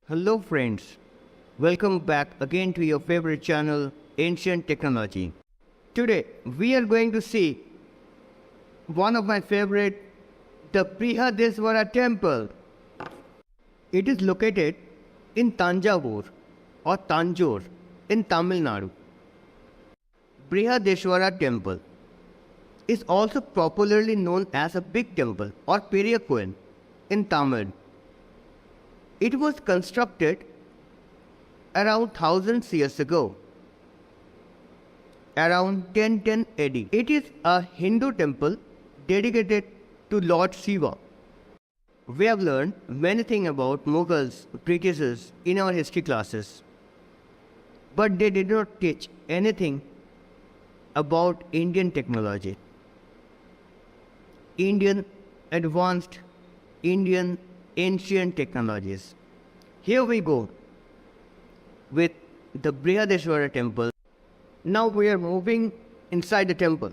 Hello friends, welcome back again to your favorite channel, Ancient Technology. Today we are going to see one of my favorite, the Brihadeeswara Temple. It is located in Tanjavur or Tanjore in Tamil Nadu. Brihadeeswara Temple is also popularly known as a big temple or Periyakoil in Tamil. It was constructed around thousands years ago, around 1010 AD. It is a Hindu temple dedicated to Lord Shiva. We have learned many things about Mughals, Britishers in our history classes, but they did not teach anything about Indian technology. Indian advanced, Indian ancient technologies. Here we go with the Brihadeeswara Temple. Now we are moving inside the temple,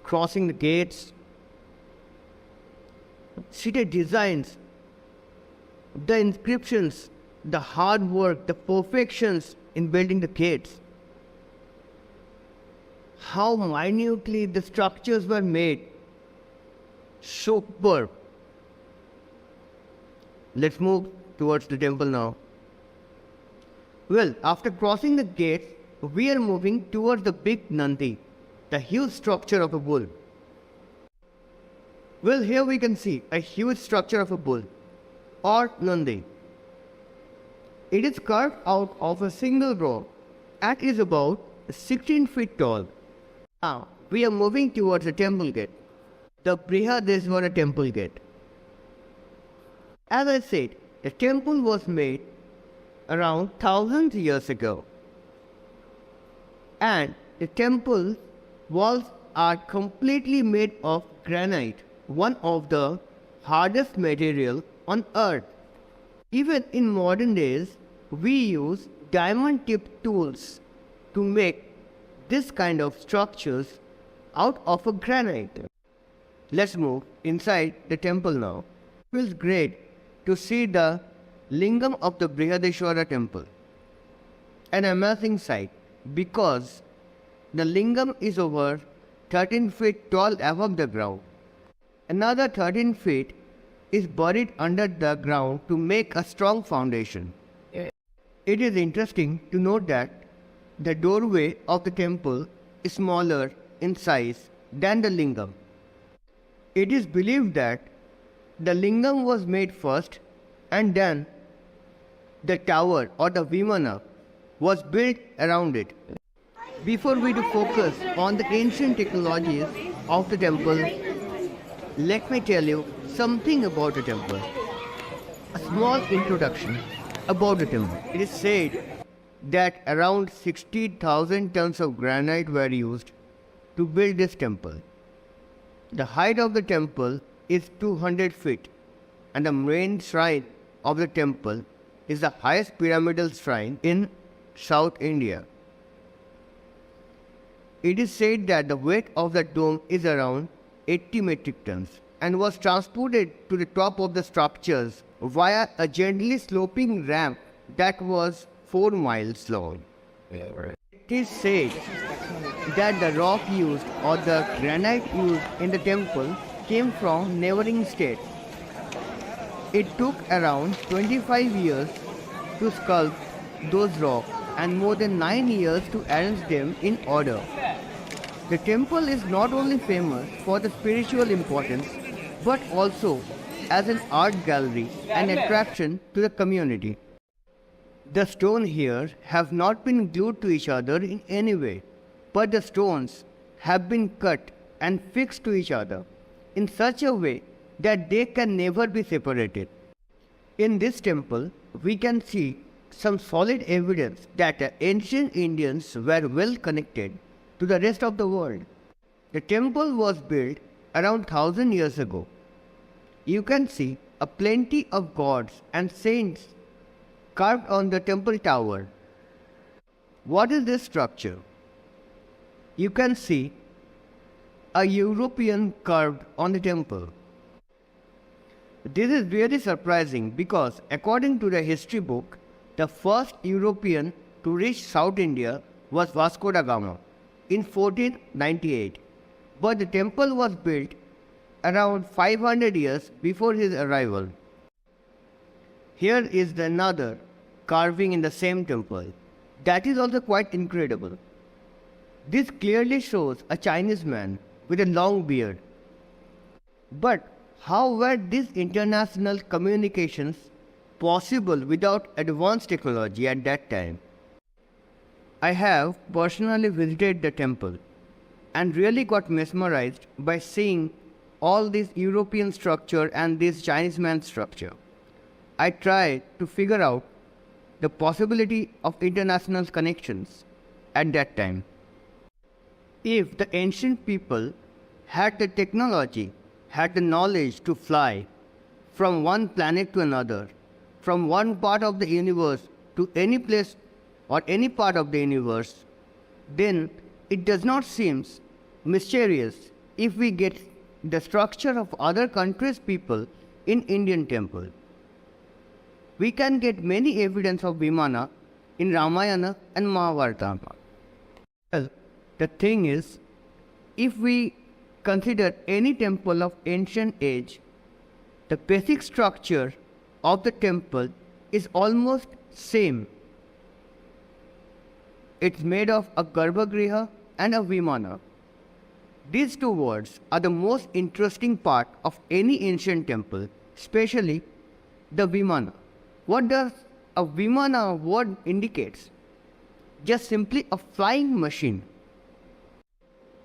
crossing the gates. See the designs, the inscriptions, the hard work, the perfections in building the gates. How minutely the structures were made. Superb. Let's move towards the temple now. Well, after crossing the gates, we are moving towards the big Nandi, the huge structure of a bull. Well, here we can see a huge structure of a bull or Nandi. It is carved out of a single rock and is about 16 feet tall. Now, we are moving towards the temple gate, the Brihadeeswara Temple gate. As I said, the temple was made around thousands years ago. And the temple walls are completely made of granite, one of the hardest material on earth. Even in modern days, we use diamond-tipped tools to make this kind of structures out of a granite. Let's move inside the temple now. It feels great to see the lingam of the Brihadeeswara Temple. An amazing sight because the lingam is over 13 feet tall above the ground. Another 13 feet is buried under the ground to make a strong foundation. It is interesting to note that the doorway of the temple is smaller in size than the lingam. It is believed that the lingam was made first and then the tower or the vimana was built around it. Before we do focus on the ancient technologies of the temple, let me tell you something about the temple. A small introduction about the temple. It is said that around 60,000 tons of granite were used to build this temple. The height of the temple is 200 feet and the main shrine of the temple is the highest pyramidal shrine in South India. It is said that the weight of the dome is around 80 metric tons and was transported to the top of the structures via a gently sloping ramp that was 4 miles long. It is said that the rock used or the granite used in the temple came from neighboring states. It took around 25 years to sculpt those rocks and more than 9 years to arrange them in order. The temple is not only famous for the spiritual importance but also as an art gallery and attraction to the community. The stones here have not been glued to each other in any way, but the stones have been cut and fixed to each other in such a way that they can never be separated. In this temple, we can see some solid evidence that the ancient Indians were well connected to the rest of the world. The temple was built around 1000 years ago. You can see a plenty of gods and saints carved on the temple tower. What is this structure? You can see a European carved on the temple. This is really surprising because according to the history book, the first European to reach South India was Vasco da Gama in 1498. But the temple was built around 500 years before his arrival. Here is another carving in the same temple. That is also quite incredible. This clearly shows a Chinese man with a long beard. But how were these international communications possible without advanced technology at that time? I have personally visited the temple and really got mesmerized by seeing all this European structure and this Chinese man structure. I tried to figure out the possibility of international connections at that time. If the ancient people had the technology, had the knowledge to fly from one planet to another, from one part of the universe to any place or any part of the universe, then it does not seem mysterious if we get the structure of other countries' people in Indian temple. We can get many evidence of Vimana in Ramayana and Mahabharata. Well, the thing is, if we consider any temple of ancient age, the basic structure of the temple is almost same. It's made of a Garbhagriha and a Vimana. These two words are the most interesting part of any ancient temple, especially the Vimana. What does a Vimana word indicates? Just simply a flying machine.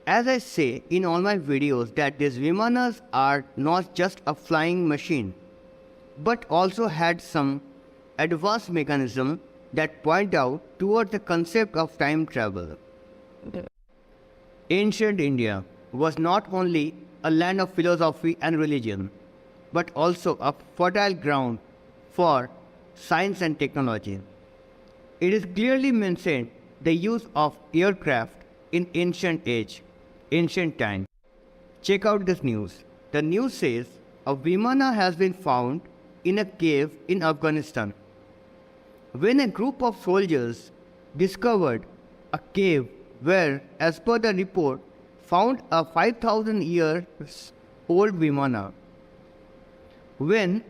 As I say in all my videos that these Vimanas are not just a flying machine, but also had some advanced mechanism that point out towards the concept of time travel. Ancient India was not only a land of philosophy and religion, but also a fertile ground for science and technology. It is clearly mentioned the use of aircraft in ancient time. Check out this news. The news says a Vimana has been found in a cave in Afghanistan. When a group of soldiers discovered a cave where, as per the report, found a 5,000 years old Vimana. When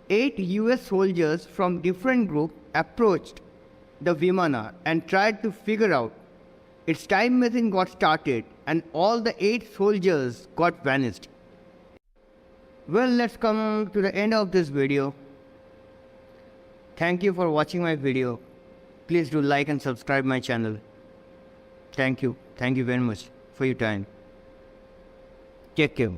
8 US soldiers from different groups approached the Vimana and tried to figure out its time machine got started and all the 8 soldiers got vanished. Well, let's come to the end of this video. Thank you for watching my video. Please do like and subscribe my channel. Thank you. Thank you very much for your time. Take care.